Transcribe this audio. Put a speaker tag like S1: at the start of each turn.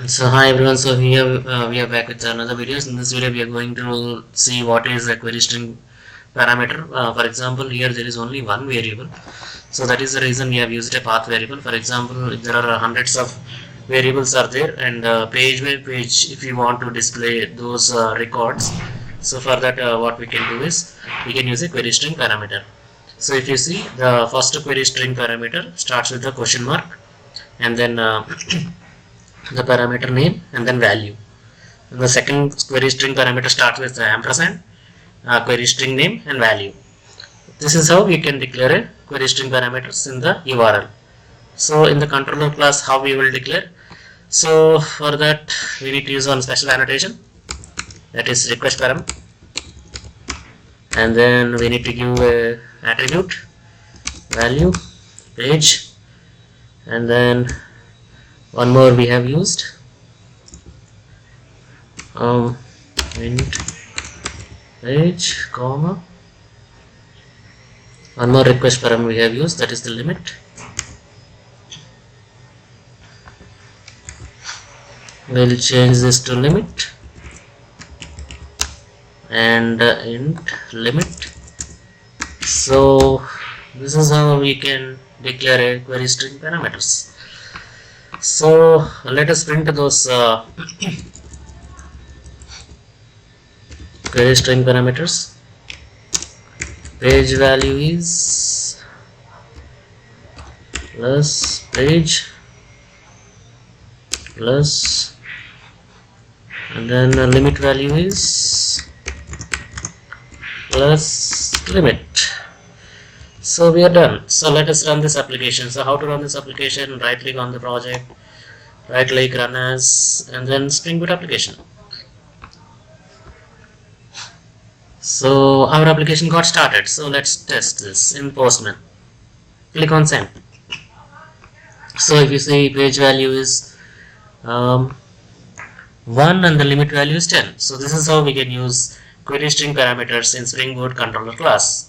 S1: So hi everyone, so here we are back with another videos. In this video we are going to see what is a query string parameter. For example, here there is only one variable, so that is the reason we have used a path variable. For example, if there are hundreds of variables are there, and page by page if you want to display those records, so for that what we can do is we can use a query string parameter. So if you see, the first query string parameter starts with the question mark, and then the parameter name and then value. And the second query string parameter starts with the ampersand, query string name and value. This is how we can declare a query string parameters in the URL. So in the controller class, how we will declare? So for that we need to use one special annotation, that is request param, and then we need to give a attribute value page, and then one more we have used int page comma, one more request param we have used, that is the limit. We'll change this to limit and int limit. So this is how we can declare a query string parameters. So let us print those query string parameters. Page value is plus page plus, and then the limit value is plus limit. So we are done. So let us run this application. So how to run this application? Right click on the project, right click run as, and then Spring Boot application. So our application got started. So let's test this in Postman. Click on send. So if you see, page value is 1 and the limit value is 10. So this is how we can use query string parameters in Spring Boot controller class.